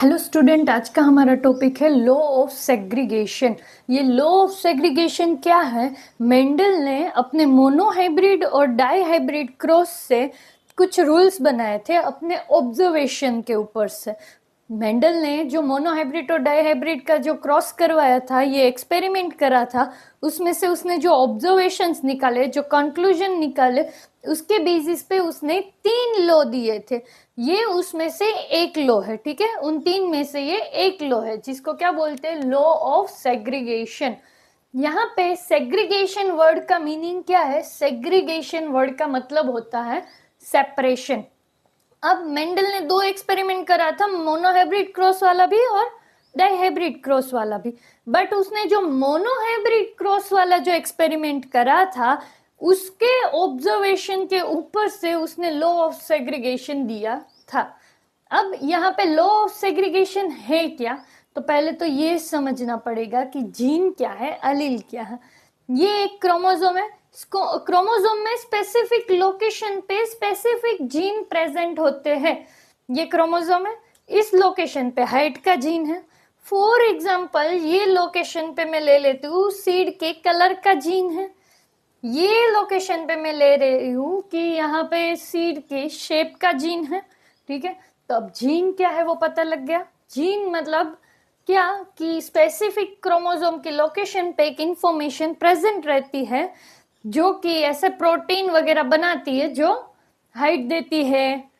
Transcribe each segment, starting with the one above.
Hello student, आज का हमारा टॉपिक है लॉ ऑफ सेग्रीगेशन। ये लॉ ऑफ सेग्रीगेशन क्या है? मेंडल ने अपने मोनोहाइब्रिड और डाईहाइब्रिड क्रॉस से कुछ रूल्स बनाए थे अपने ऑब्जर्वेशन के ऊपर से। मेंडल ने जो मोनोहाइब्रिड और डाईहाइब्रिड का जो क्रॉस करवाया था, ये एक्सपेरिमेंट करा था, उसमें से उसने जो ऑब्जर्वेशंस निकाले, जो कंक्लूजन निकाले, उसके बेसिस पे उसने 3 लॉ दिए थे। ये उसमें से एक लॉ है, ठीक है। उन 3 में से ये एक लॉ है जिसको क्या बोलते हैं? Law of segregation. यहाँ पे सेग्रीगेशन वर्ड का मीनिंग क्या है? सेग्रीगेशन वर्ड का मतलब होता है सेपरेशन। अब मेंडल ने 2 एक्सपेरिमेंट करा था, मोनोहाइब्रिड क्रॉस वाला भी और डाईहाइब्रिड क्रॉस वाला भी। बट उसने जो मोनोहाइब्रिड क्रॉस वाला जो एक्सपेरिमेंट करा था, उसके ऑब्जर्वेशन के ऊपर से उसने लॉ ऑफ सेग्रीगेशन दिया था। अब यहाँ पे लॉ ऑफ सेग्रीगेशन है क्या? तो पहले तो ये समझना पड़ेगा कि जीन क्या है, अलील क्या है। ये एक क्रोमोसोम है। क्रोमोसोम में स्पेसिफिक लोकेशन पे स्पेसिफिक जीन प्रेजेंट होते हैं। ये क्रोमोसोम है, इस लोकेशन पे हाइट का जीन है। फॉर एग्जाम्पल, ये लोकेशन पे मैं ले लेती हूँ सीड के कलर का जीन है। ये लोकेशन पे मैं ले रही हूँ कि यहाँ पे सीड के शेप का जीन है, ठीक है। तो अब जीन क्या है वो पता लग गया। जीन मतलब क्या कि स्पेसिफिक क्रोमोसोम की लोकेशन पे एक इंफॉर्मेशन प्रेजेंट रहती है जो कि ऐसे प्रोटीन वगैरह बनाती है, जो हाइट देती है,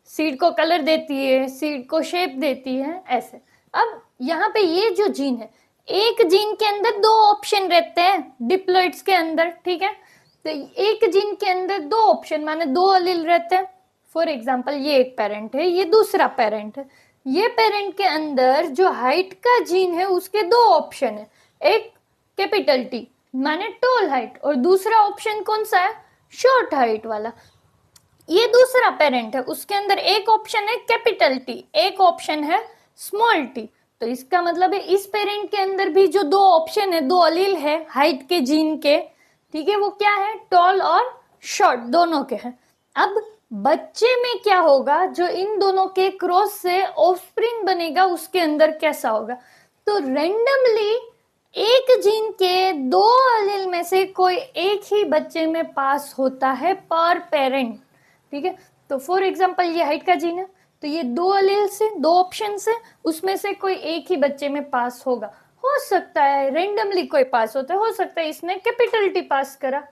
सीड को कलर देती है, सीड को शेप देती है, ऐसे। अब यहाँ पे ये जो जीन है, एक जीन के अंदर 2 ऑप्शन रहते हैं डिप्लॉइड्स के अंदर, ठीक है। तो एक जीन के अंदर 2 ऑप्शन माने 2 अलील रहते हैं। फॉर एग्जाम्पल, ये एक पेरेंट है, ये दूसरा पेरेंट है। ये पेरेंट के अंदर जो हाइट का जीन है, उसके 2 ऑप्शन है। एक कैपिटल टी माने टॉल हाइट, और दूसरा ऑप्शन कौन सा है? शॉर्ट हाइट वाला। ये दूसरा पेरेंट है, उसके अंदर एक ऑप्शन है कैपिटल टी, एक ऑप्शन है स्मॉल टी। तो इसका मतलब है इस पेरेंट के अंदर भी जो 2 ऑप्शन है, 2 अलील है हाइट के जीन के, ठीक है, वो क्या है? टॉल और शॉर्ट दोनों के हैं। अब बच्चे में क्या होगा? जो इन दोनों के क्रॉस से ऑफस्प्रिंग बनेगा, उसके अंदर कैसा होगा? तो रेंडमली एक जीन के 2 अलील में से कोई एक ही बच्चे में पास होता है पर पेरेंट, ठीक है। तो फॉर एग्जाम्पल, ये हाइट का जीन है, तो ये 2 अलील से 2 ऑप्शन से उसमें से कोई एक ही बच्चे में पास होगा। हो सकता है रेंडमली कोई पास होता है, हो सकता है इसने कैपिटल टी पास करा,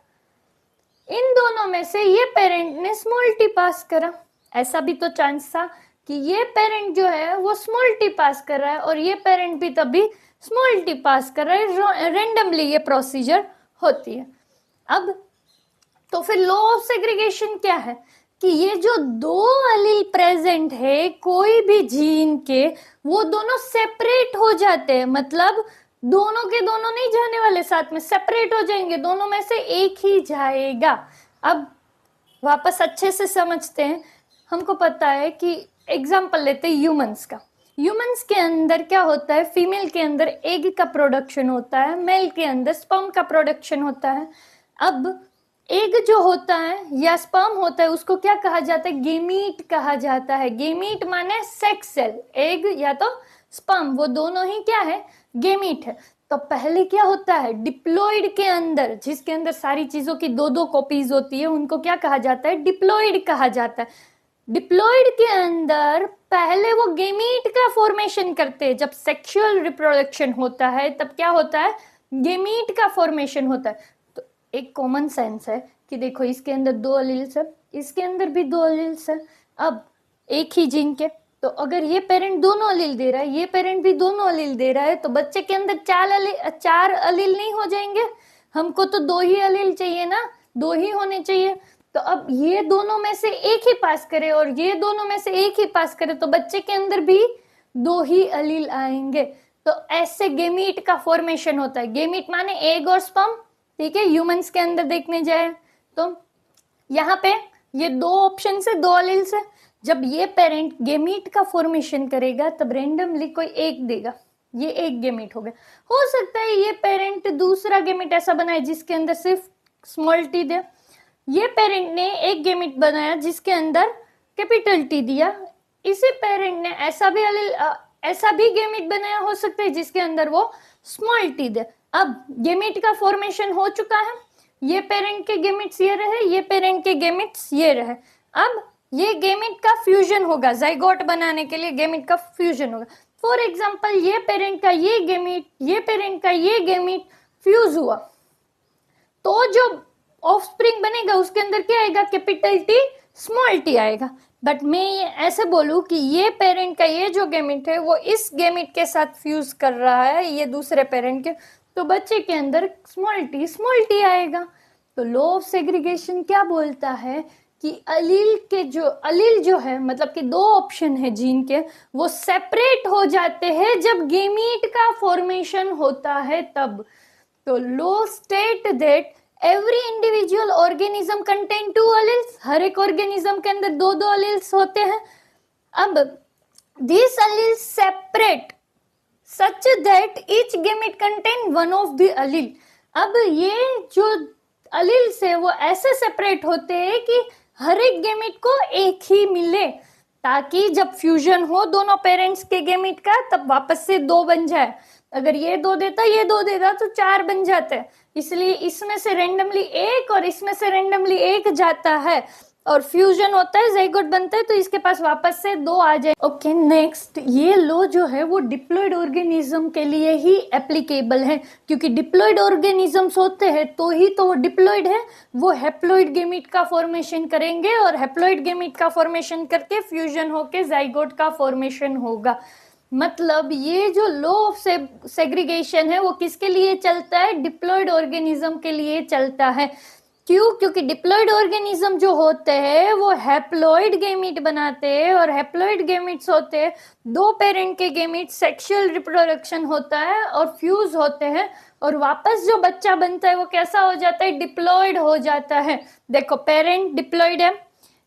इन दोनों में से ये पेरेंट ने स्मॉल टी पास करा। ऐसा भी तो चांस था कि ये पेरेंट जो है वो स्मॉल टी पास कर रहा है और ये पेरेंट भी तभी स्मॉल टी पास कर रहा है। रेंडमली ये प्रोसीजर होती है। अब तो फिर लॉ ऑफ सेग्रीगेशन क्या है कि ये जो 2 अलील प्रेजेंट है कोई भी जीन के, वो दोनों सेपरेट हो जाते हैं। मतलब दोनों के दोनों नहीं जाने वाले, साथ में सेपरेट हो जाएंगे, दोनों में से एक ही जाएगा। अब वापस अच्छे से समझते हैं। हमको पता है कि एग्जाम्पल लेते हैं ह्यूमंस का। ह्यूमंस के अंदर क्या होता है? फीमेल के अंदर एग का प्रोडक्शन होता है, मेल के अंदर स्पर्म का प्रोडक्शन होता है। अब एग जो होता है या स्पर्म होता है, उसको क्या कहा जाता है? गेमीट कहा जाता है। गेमीट माने सेक्स सेल। एग या तो स्पर्म, वो दोनों ही क्या है? गेमीट है। तो पहले क्या होता है? डिप्लॉइड के अंदर, जिसके अंदर सारी चीजों की 2-2 कॉपीज होती है, उनको क्या कहा जाता है? डिप्लॉइड कहा जाता है। डिप्लॉइड के अंदर पहले वो गेमीट का फॉर्मेशन करते हैं। जब सेक्सुअल रिप्रोडक्शन होता है तब क्या होता है? गेमीट का फॉर्मेशन होता है। तो एक कॉमन सेंस है कि देखो, इसके अंदर 2 अलील्स है, इसके अंदर भी 2 अलील्स है। अब एक ही जीन के, तो अगर ये पेरेंट दोनों अलील दे रहा है, ये पेरेंट भी दोनों अलील दे रहा है, तो बच्चे के अंदर 4 अलील नहीं हो जाएंगे? हमको तो 2 ही अलील चाहिए ना, 2 ही होने चाहिए। तो अब ये दोनों में से एक ही पास करे और ये दोनों में से एक ही पास करे, तो बच्चे के अंदर भी 2 ही अलील आएंगे। तो ऐसे गेमीट का फॉर्मेशन होता है। गेमीट माने एग और स्पर्म, ठीक है। ह्यूमंस के अंदर देखने जाए तो यहाँ पे ये 2 ऑप्शन से 2 अलील से, जब ये पेरेंट गेमीट का फॉर्मेशन करेगा तब रेंडमली कोई एक देगा, ये एक गेमीट हो गया। हो सकता है ये पेरेंट दूसरा गेमीट ऐसा बनाए जिसके अंदर सिर्फ स्मॉल टी दे। ये पेरेंट ने एक गेमीट बनाया जिसके अंदर कैपिटल टी दिया। इसी पेरेंट ने ऐसा भी ऐसा भी गेमिट बनाया हो सकता है जिसके अंदर वो स्मॉल टी दे। अब गेमिट का फॉर्मेशन हो चुका है, ये पेरेंट के गेमिट्स ये रहे, ये पेरेंट के गेमिट्स ये रहे। अब ये गेमिट का फ्यूजन होगा, जाइगोट बनाने के लिए गेमिट का फ्यूजन होगा। फॉर एग्जाम्पल ये पेरेंट का ये गेमिट, ये पेरेंट का ये गेमिट फ्यूज हुआ, तो जो ऑफस्प्रिंग बनेगा उसके अंदर क्या आएगा, कैपिटल टी स्मॉल टी आएगा। बट मैं ये ऐसे बोलूं कि ये पेरेंट का ये जो गेमिट है वो इस गेमिट के साथ फ्यूज कर रहा है, ये दूसरे पेरेंट के, तो बच्चे के अंदर स्मॉल टी आएगा। तो लॉ ऑफ सेग्रीगेशन क्या बोलता है कि अलील जो है, मतलब कि दो ऑप्शन है जीन के, वो सेपरेट हो जाते हैं जब गेमीट का फॉर्मेशन होता है तब। तो law state that every individual organism contain 2 alleles, हर एक ऑर्गेनिज्म के अंदर दो अलील्स होते हैं। अब this alleles separate such that each gamete contain one of the allele. अब ये जो अलील्स है वो ऐसे सेपरेट होते हैं कि हर एक गेमेट को एक ही मिले, ताकि जब फ्यूजन हो दोनों पेरेंट्स के गेमेट का तब वापस से 2 बन जाए। अगर ये 2 देता, ये 2 देता तो 4 बन जाते। इसलिए इसमें से रेंडमली एक और इसमें से रेंडमली एक जाता है और फ्यूजन होता है, ज़ाइगोट बनता है, तो इसके पास वापस से 2 आ जाए। ओके, नेक्स्ट, ये लॉ जो है वो डिप्लॉयड ऑर्गेनिज्म के लिए ही एप्लीकेबल है, क्योंकि डिप्लॉयड ऑर्गेनिजम्स होते हैं तो ही तो वो डिप्लॉयड है, वो हैप्लॉयड गेमीट का फॉर्मेशन करेंगे और हैप्लॉयड गेमीट का फॉर्मेशन करके फ्यूजन होके ज़ाइगोट का फॉर्मेशन होगा। मतलब ये जो लॉ ऑफ सेग्रीगेशन है वो किसके लिए चलता है, डिप्लॉयड ऑर्गेनिज्म के लिए चलता है। क्यों? क्योंकि डिप्लॉयड ऑर्गेनिज्म जो होते हैं वो हैप्लॉयड गेमीट बनाते हैं, और हैप्लॉयड गेमीट्स होते हैं 2 पेरेंट के गेमीट, सेक्सुअल रिप्रोडक्शन होता है और फ्यूज होते हैं, और वापस जो बच्चा बनता है वो कैसा हो जाता है, डिप्लॉयड हो जाता है। देखो, पेरेंट डिप्लॉयड है,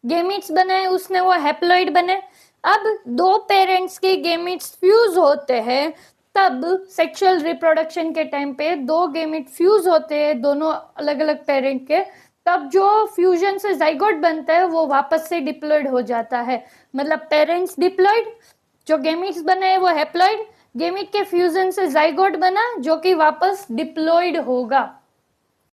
गेमीट्स बने उसने वो हैप्लॉयड बने। अब 2 पेरेंट्स के गेमीट्स फ्यूज होते हैं, तब सेक्सुअल रिप्रोडक्शन के टाइम पे 2 गेमीट फ्यूज होते हैं दोनों अलग अलग पेरेंट के, तब जो फ्यूजन से जाइगोट बनता है वो वापस से डिप्लॉयड हो जाता है। मतलब पेरेंट्स डिप्लॉयड, जो गेमीट्स बने हैं वो हैप्लॉयड, गेमीट के फ्यूजन से जाइगोट बना जो कि वापस डिप्लॉयड होगा।